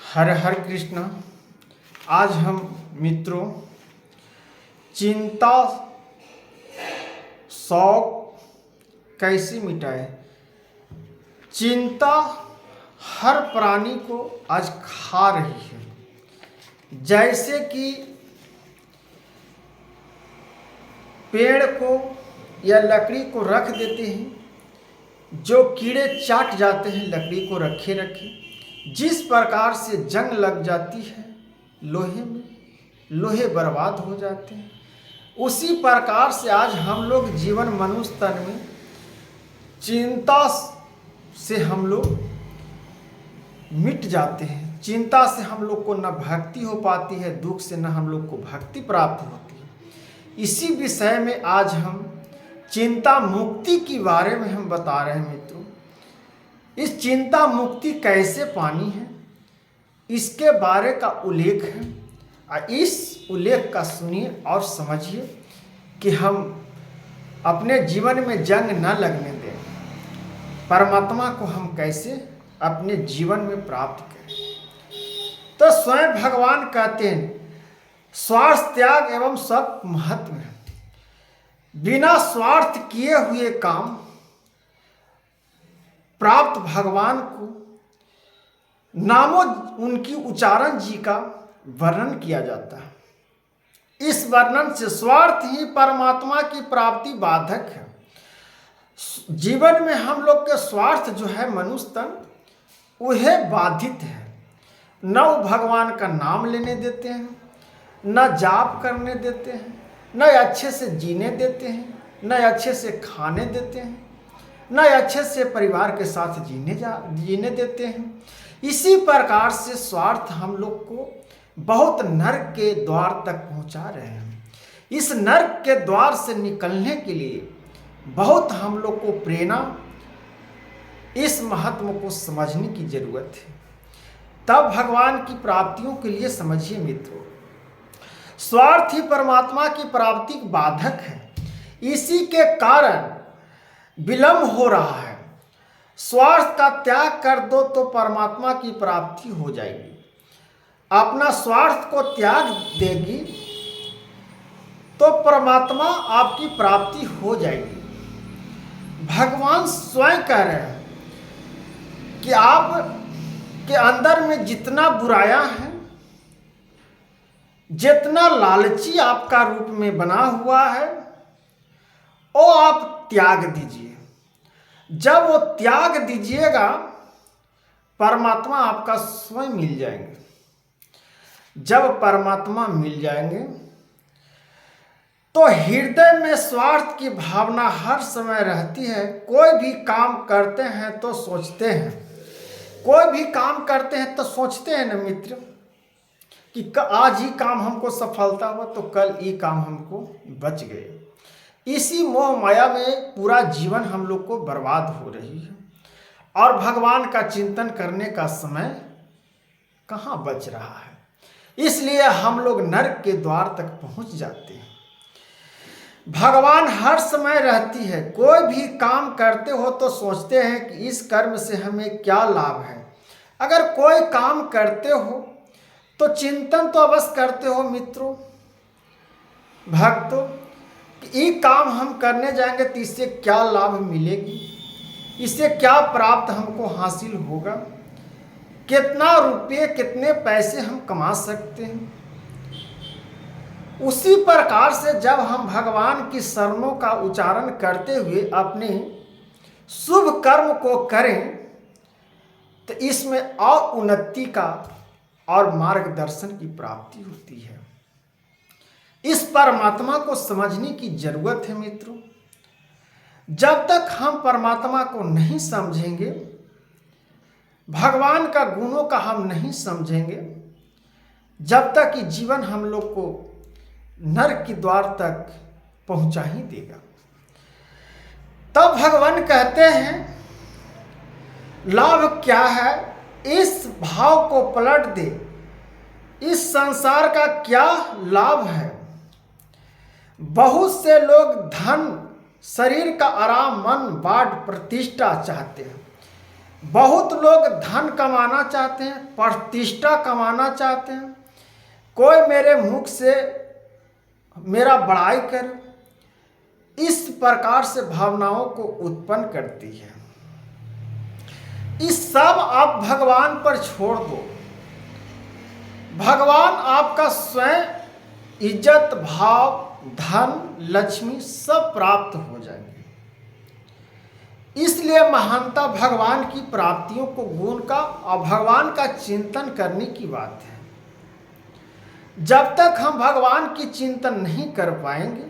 हर हर कृष्ण। आज हम मित्रों चिंता शौक कैसे मिटाए। चिंता हर प्राणी को आज खा रही है। जैसे कि पेड़ को या लकड़ी को रख देते हैं, जो कीड़े चाट जाते हैं लकड़ी को रखे रखे, जिस प्रकार से जंग लग जाती है लोहे में, लोहे बर्बाद हो जाते हैं, उसी प्रकार से आज हम लोग जीवन मनुष्य तन में चिंता से हम लोग मिट जाते हैं। चिंता से हम लोग को न भक्ति हो पाती है, दुख से न हम लोग को भक्ति प्राप्त होती है। इसी विषय में आज हम चिंता मुक्ति के बारे में हम बता रहे हैं मित्रों। इस चिंता मुक्ति कैसे पानी है, इसके बारे का उल्लेख है। और इस उल्लेख का सुनिए और समझिए कि हम अपने जीवन में जंग न लगने दें। परमात्मा को हम कैसे अपने जीवन में प्राप्त करें। तो स्वयं भगवान कहते हैं स्वार्थ त्याग एवं सब महत्व है। बिना स्वार्थ किए हुए काम प्राप्त भगवान को नामों उनकी उच्चारण जी का वर्णन किया जाता है। इस वर्णन से स्वार्थ ही परमात्मा की प्राप्ति बाधक है। जीवन में हम लोग के स्वार्थ जो है मनुष्य तन वह बाधित है। न वो भगवान का नाम लेने देते हैं, न जाप करने देते हैं, न अच्छे से जीने देते हैं, न अच्छे से खाने देते हैं, न अच्छे से परिवार के साथ जीने देते हैं। इसी प्रकार से स्वार्थ हम लोग को बहुत नरक के द्वार तक पहुंचा रहे हैं। इस नरक के द्वार से निकलने के लिए बहुत हम लोग को प्रेरणा, इस महत्व को समझने की जरूरत है। तब भगवान की प्राप्तियों के लिए समझिए मित्रों, स्वार्थ ही परमात्मा की प्राप्ति की बाधक है। इसी के कारण विलंब हो रहा है। स्वार्थ का त्याग कर दो तो परमात्मा की प्राप्ति हो जाएगी। अपना स्वार्थ को त्याग देगी तो परमात्मा आपकी प्राप्ति हो जाएगी। भगवान स्वयं कह रहे हैं कि आप के अंदर में जितना बुराया है, जितना लालची आपका रूप में बना हुआ है, वो आप त्याग दीजिए। जब वो त्याग दीजिएगा परमात्मा आपका स्वयं मिल जाएंगे। जब परमात्मा मिल जाएंगे तो हृदय में स्वार्थ की भावना हर समय रहती है। कोई भी काम करते हैं तो सोचते हैं, कोई भी काम करते हैं तो सोचते हैं न मित्र कि आज ही काम हमको सफलता हुआ तो कल ये काम हमको बच गए। इसी मोह माया में पूरा जीवन हम लोग को बर्बाद हो रही है और भगवान का चिंतन करने का समय कहाँ बच रहा है। इसलिए हम लोग नरक के द्वार तक पहुंच जाते हैं। भगवान हर समय रहती है। कोई भी काम करते हो तो सोचते हैं कि इस कर्म से हमें क्या लाभ है। अगर कोई काम करते हो तो चिंतन तो अवश्य करते हो मित्रों, भक्तों, ये काम हम करने जाएंगे तो इससे क्या लाभ मिलेगी, इससे क्या प्राप्त हमको हासिल होगा, कितना रुपये कितने पैसे हम कमा सकते हैं। उसी प्रकार से जब हम भगवान की शरणों का उच्चारण करते हुए अपने शुभ कर्म को करें तो इसमें और उन्नति का और मार्गदर्शन की प्राप्ति होती है। इस परमात्मा को समझने की जरूरत है मित्रों। जब तक हम परमात्मा को नहीं समझेंगे, भगवान का गुणों का हम नहीं समझेंगे, जब तक कि जीवन हम लोग को नरक के द्वार तक पहुंचा ही देगा। तब भगवान कहते हैं लाभ क्या है, इस भाव को पलट दे। इस संसार का क्या लाभ है। बहुत से लोग धन, शरीर का आराम, मन, बाढ़, प्रतिष्ठा चाहते हैं, बहुत लोग धन कमाना चाहते हैं, प्रतिष्ठा कमाना चाहते हैं, कोई मेरे मुख से मेरा बड़ाई कर, इस प्रकार से भावनाओं को उत्पन्न करती है। इस सब आप भगवान पर छोड़ दो। भगवान आपका स्वयं इज्जत, भाव, धन, लक्ष्मी सब प्राप्त हो जाएंगे। इसलिए महानता भगवान की प्राप्तियों को गुण का और भगवान का चिंतन करने की बात है। जब तक हम भगवान की चिंतन नहीं कर पाएंगे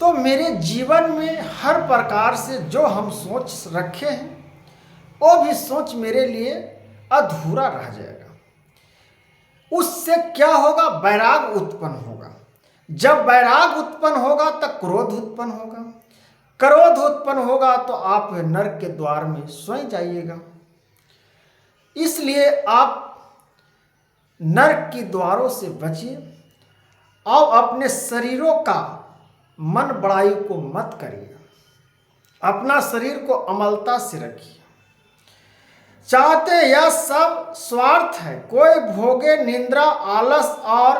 तो मेरे जीवन में हर प्रकार से जो हम सोच रखे हैं वो भी सोच मेरे लिए अधूरा रह जाएगा। उससे क्या होगा? वैराग उत्पन्न होगा। जब वैराग उत्पन्न होगा तो क्रोध उत्पन्न होगा। क्रोध उत्पन्न होगा तो आप नरक के द्वार में स्वयं जाइएगा। इसलिए आप नरक के द्वारों से बचिए और अपने शरीरों का मन बढ़ाई को मत करिए। अपना शरीर को अमलता से रखिए। चाहते यह सब स्वार्थ है। कोई भोगे, निंद्रा, आलस और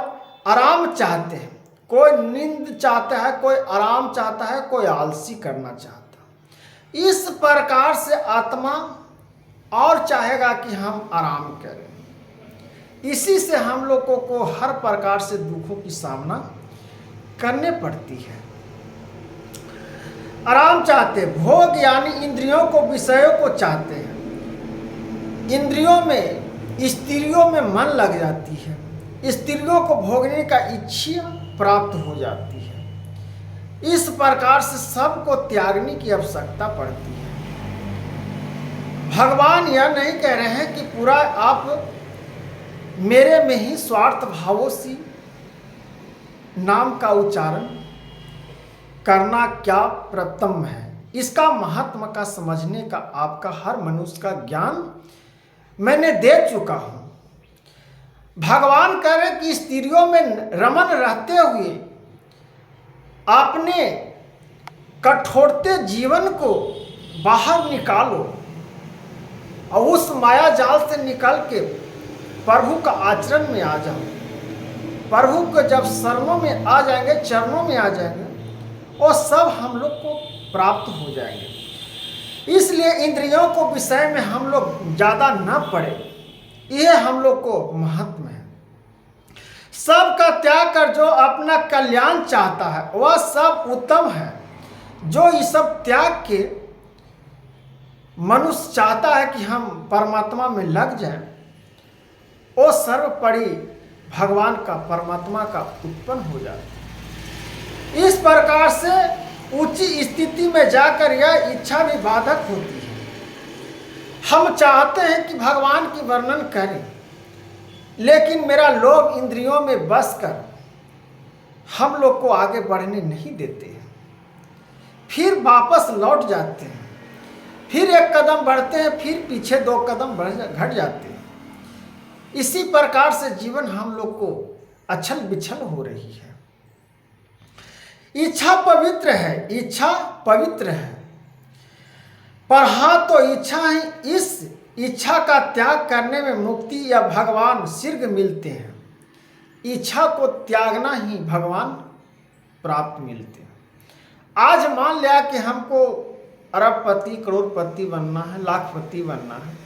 आराम चाहते हैं। कोई नींद चाहता है, कोई आराम चाहता है, कोई आलसी करना चाहता है। इस प्रकार से आत्मा और चाहेगा कि हम आराम करें। इसी से हम लोगों को हर प्रकार से दुखों की सामना करने पड़ती है। आराम चाहते, भोग यानी इंद्रियों को, विषयों को चाहते हैं। इंद्रियों में, स्त्रियों में मन लग जाती है। स्त्रियों को भोगने का इच्छा प्राप्त हो जाती है। इस प्रकार से सबको त्यागने की आवश्यकता पड़ती है। भगवान यह नहीं कह रहे हैं कि पूरा आप मेरे में ही स्वार्थ भावों से नाम का उच्चारण करना क्या प्रथम है। इसका महत्व का समझने का आपका हर मनुष्य का ज्ञान मैंने दे चुका हूं। भगवान कह रहे कि स्त्रियों में रमन रहते हुए अपने कठोरते जीवन को बाहर निकालो और उस माया जाल से निकल के प्रभु का आचरण में आ जाओ। प्रभु को जब शरणों में आ जाएंगे, चरणों में आ जाएंगे, वो सब हम लोग को प्राप्त हो जाएंगे। इसलिए इंद्रियों को विषय में हम लोग ज़्यादा न पड़े, यह हम लोग को महत्व है। सबका त्याग कर जो अपना कल्याण चाहता है वह सब उत्तम है। जो इस सब त्याग के मनुष्य चाहता है कि हम परमात्मा में लग जाएं, वो सर्वोपरि भगवान का, परमात्मा का उत्पन्न हो जाता है। इस प्रकार से ऊंची स्थिति में जाकर यह इच्छा भी बाधक होती है। हम चाहते हैं कि भगवान की वर्णन करें, लेकिन मेरा लोभ इंद्रियों में बस कर हम लोग को आगे बढ़ने नहीं देते हैं। फिर वापस लौट जाते हैं, फिर एक कदम बढ़ते हैं, फिर पीछे 2 कदम घट जाते हैं। इसी प्रकार से जीवन हम लोग को अछल बिछल हो रही है। इच्छा पवित्र है, इच्छा पवित्र है, पर हाँ तो इच्छा ही, इस इच्छा का त्याग करने में मुक्ति या भगवान शीघ्र मिलते हैं। इच्छा को त्यागना ही भगवान प्राप्त मिलते हैं। आज मान लिया कि हमको अरबपति, करोड़पति बनना है, लाखपति बनना है,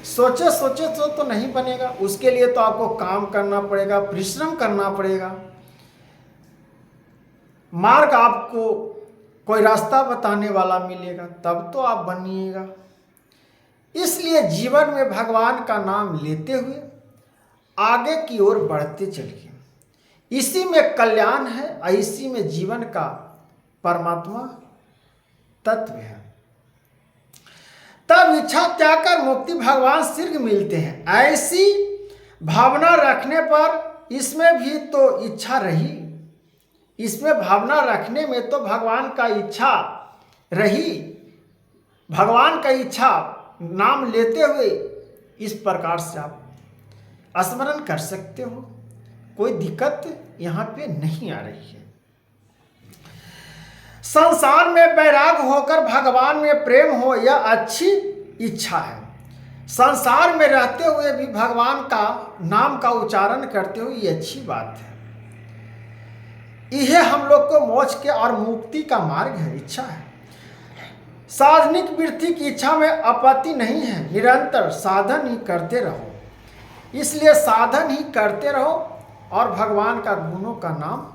सोचे सोचे तो नहीं बनेगा। उसके लिए तो आपको काम करना पड़ेगा, परिश्रम करना पड़ेगा। मार्ग आपको कोई रास्ता बताने वाला मिलेगा, तब तो आप बनिएगा। इसलिए जीवन में भगवान का नाम लेते हुए आगे की ओर बढ़ते चलिए। इसी में कल्याण है और इसी में जीवन का परमात्मा तत्व है। तब इच्छा त्याग कर मुक्ति भगवान शीघ्र मिलते हैं। ऐसी भावना रखने पर इसमें भी तो इच्छा रही, इसमें भावना रखने में तो भगवान का इच्छा रही। भगवान का इच्छा नाम लेते हुए इस प्रकार से आप स्मरण कर सकते हो। कोई दिक्कत यहाँ पे नहीं आ रही है। संसार में वैराग होकर भगवान में प्रेम हो, यह अच्छी इच्छा है। संसार में रहते हुए भी भगवान का नाम का उच्चारण करते हो, ये अच्छी बात है। यह हम लोग को मोक्ष के और मुक्ति का मार्ग है, इच्छा है। साधनिक वृत्ति की इच्छा में आपत्ति नहीं है, निरंतर साधन ही करते रहो। इसलिए साधन ही करते रहो और भगवान का गुणों का नाम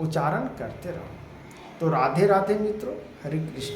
उच्चारण करते रहो। तो राधे राधे मित्रों, हरे कृष्ण।